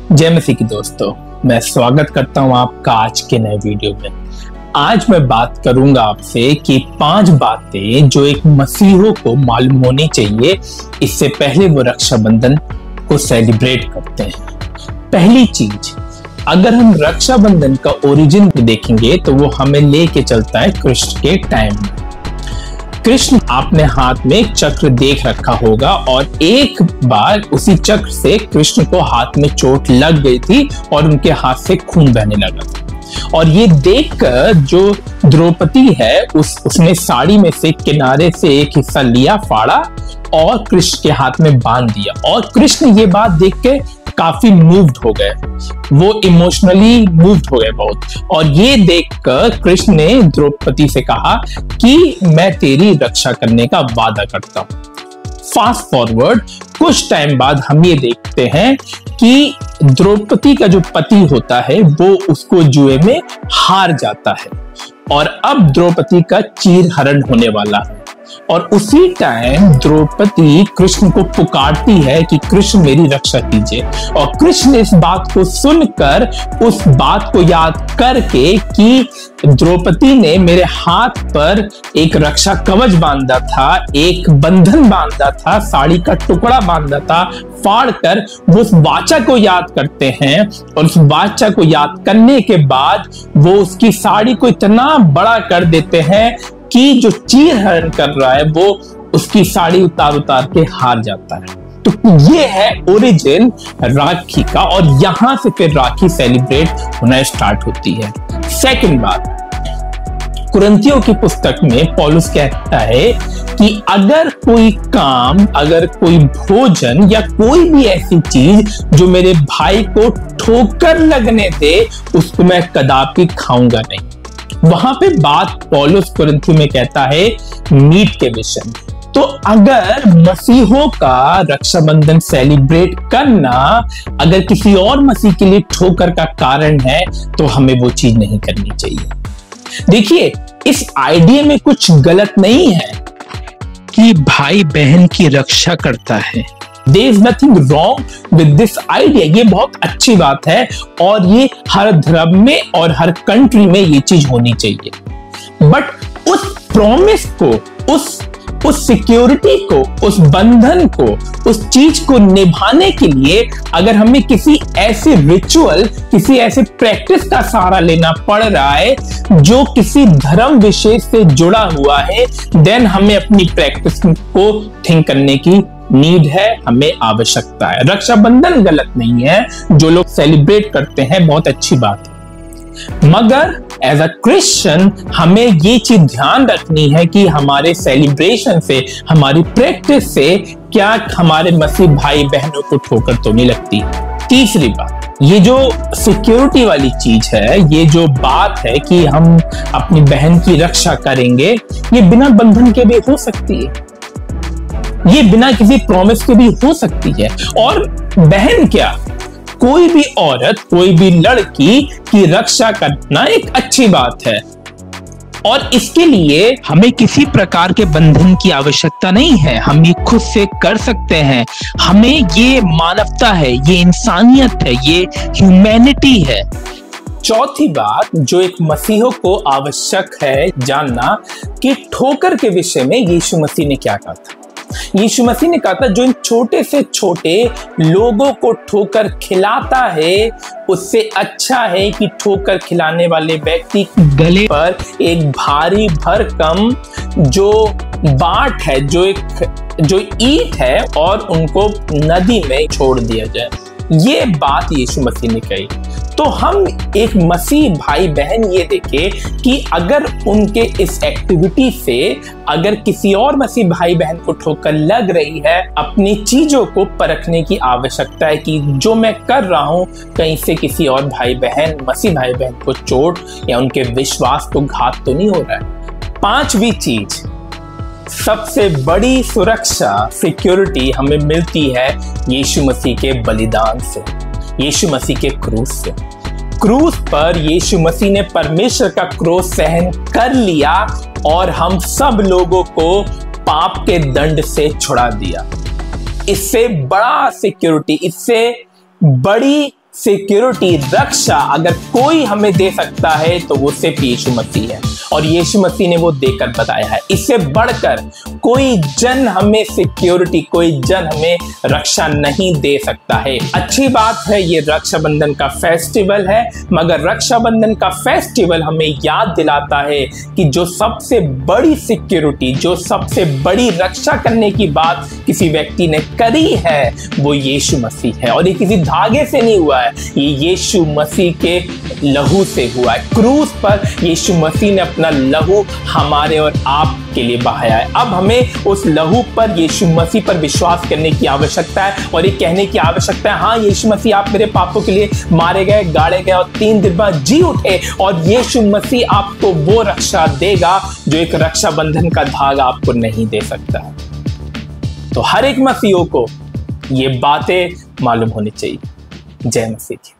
जय मसीह की दोस्तों, मैं स्वागत करता हूं आपका आज के नए वीडियो में। आज मैं बात करूंगा आपसे कि 5 बातें जो एक मसीहो को मालूम होनी चाहिए इससे पहले वो रक्षाबंधन को सेलिब्रेट करते हैं। पहली चीज, अगर हम रक्षाबंधन का ओरिजिन देखेंगे तो वो हमें लेके चलता है कृष्ण के टाइम में। कृष्ण आपने हाथ में एक चक्र देख रखा होगा और एक बार उसी चक्र से कृष्ण को हाथ में चोट लग गई थी और उनके हाथ से खून बहने लगा था। और ये देखकर जो द्रौपदी है उसने साड़ी में से किनारे से एक हिस्सा लिया, फाड़ा और कृष्ण के हाथ में बांध दिया। और कृष्ण ये बात देख के काफी मूव्ड हो गए, वो इमोशनली मूव्ड हो गए बहुत। और ये देखकर कृष्ण ने द्रौपदी से कहा कि मैं तेरी रक्षा करने का वादा करता हूं। फास्ट फॉरवर्ड कुछ टाइम बाद हम ये देखते हैं कि द्रौपदी का जो पति होता है वो उसको जुए में हार जाता है और अब द्रौपदी का चीरहरण होने वाला है। और उसी टाइम द्रौपदी कृष्ण को पुकारती है कि कृष्ण मेरी रक्षा कीजिए। और कृष्ण इस बात को सुनकर उस बात को याद करके कि द्रौपदी ने मेरे हाथ पर एक रक्षा कवच बांधा था, एक बंधन बांधा था, साड़ी का टुकड़ा बांधा था, फाड़ कर वो उस वाचा को याद करते हैं। और उस वाचा को याद करने के बाद वो उसकी साड़ी को इतना बड़ा कर देते हैं कि जो चीरहरण कर रहा है वो उसकी साड़ी उतार के हार जाता है। तो ये है ओरिजिन राखी का और यहां से फिर राखी सेलिब्रेट होना स्टार्ट होती है। सेकंड बात, कुरिन्थियों की पुस्तक में पौलुस कहता है कि अगर कोई काम, अगर कोई भोजन या कोई भी ऐसी चीज जो मेरे भाई को ठोकर लगने दे उसको मैं कदापि खाऊंगा नहीं। वहां पे बात पौलुस कुरिन्थियों में कहता है मीट के विषय में। तो अगर मसीहों का रक्षाबंधन सेलिब्रेट करना अगर किसी और मसीह के लिए ठोकर का कारण है तो हमें वो चीज नहीं करनी चाहिए। देखिए, इस आइडिया में कुछ गलत नहीं है कि भाई बहन की रक्षा करता है। There is nothing wrong with this idea। ये बहुत अच्छी बात है और ये हर धर्म में और हर कंट्री में ये चीज होनी चाहिए। बट उस प्रॉमिस को, उस सिक्योरिटी को, उस बंधन को, उस चीज को निभाने के लिए अगर हमें किसी ऐसे रिचुअल, किसी ऐसे प्रैक्टिस का सहारा लेना पड़ रहा है जो किसी धर्म विशेष से जुड़ा हुआ है, देन हमें अपनी प्रैक्टिस को थिंक करने की नीड है, हमें आवश्यकता है। रक्षाबंधन गलत नहीं है, जो लोग सेलिब्रेट करते हैं बहुत अच्छी बात है, मगर एज अ क्रिश्चियन हमें ये चीज ध्यान रखनी है कि हमारे सेलिब्रेशन से, हमारी प्रैक्टिस से क्या हमारे मसीह भाई बहनों को ठोकर तो नहीं लगती। तीसरी बात, ये जो सिक्योरिटी वाली चीज है, ये जो बात है कि हम अपनी बहन की रक्षा करेंगे, ये बिना बंधन के भी हो सकती है, ये बिना किसी प्रॉमिस के भी हो सकती है। और बहन क्या, कोई भी औरत, कोई भी लड़की की रक्षा करना एक अच्छी बात है और इसके लिए हमें किसी प्रकार के बंधन की आवश्यकता नहीं है, हम ये खुद से कर सकते हैं। हमें ये मानवता है, ये इंसानियत है, ये ह्यूमैनिटी है। चौथी बात जो एक मसीहो को आवश्यक है जानना कि ठोकर के विषय में यीशु मसीह ने क्या कहा था। यीशु मसीह ने कहा था जो इन छोटे से छोटे लोगों को ठोकर खिलाता है उससे अच्छा है कि ठोकर खिलाने वाले व्यक्ति गले पर एक भारी भरकम जो बाट है, जो ईंट है और उनको नदी में छोड़ दिया जाए। ये बात यीशु मसीह ने कही। तो हम एक मसीह भाई बहन ये देखें कि अगर उनके इस एक्टिविटी से अगर किसी और मसीह भाई बहन को ठोकर लग रही है, अपनी चीजों को परखने की आवश्यकता है कि जो मैं कर रहा हूं कहीं से किसी और भाई बहन, मसीह भाई बहन को चोट या उनके विश्वास को घात तो नहीं हो रहा है। पांचवी चीज, सबसे बड़ी सुरक्षा, सिक्योरिटी हमें मिलती है यीशु मसीह के बलिदान से, यीशु मसीह के क्रूस से। क्रूस पर यीशु मसीह ने परमेश्वर का क्रोध सहन कर लिया और हम सब लोगों को पाप के दंड से छुड़ा दिया। इससे बड़ा सिक्योरिटी, इससे बड़ी सिक्योरिटी, रक्षा अगर कोई हमें दे सकता है तो वो सिर्फ यीशु मसीह है, और यीशु मसीह ने वो देकर बताया है। इससे बढ़कर कोई जन हमें सिक्योरिटी, कोई जन हमें रक्षा नहीं दे सकता है। अच्छी बात है, ये रक्षाबंधन का फेस्टिवल है, मगर रक्षाबंधन का फेस्टिवल हमें याद दिलाता है कि जो सबसे बड़ी सिक्योरिटी, जो सबसे बड़ी रक्षा करने की बात किसी व्यक्ति ने करी है वो यीशु मसीह है। और ये किसी धागे से नहीं हुआ है, ये यीशु मसीह के लहू से हुआ है। क्रूस पर यीशु मसीह ने अपना लहू हमारे और आप के लिए बहाया है। अब हमें उस लहू पर, यीशु मसीह पर विश्वास करने की आवश्यकता है और ये कहने की आवश्यकता है, हाँ यीशु मसीह आप मेरे पापों के लिए मारे गए, गाड़े गए और 3 दिन बाद जी उठे, और यीशु मसीह आपको वो रक्षा देगा जो एक रक्षा बंधन का धागा आपको नहीं दे सकता। तो हर एक मसीहों को ये बातें मालूम होनी चाहिए। जय मसीह।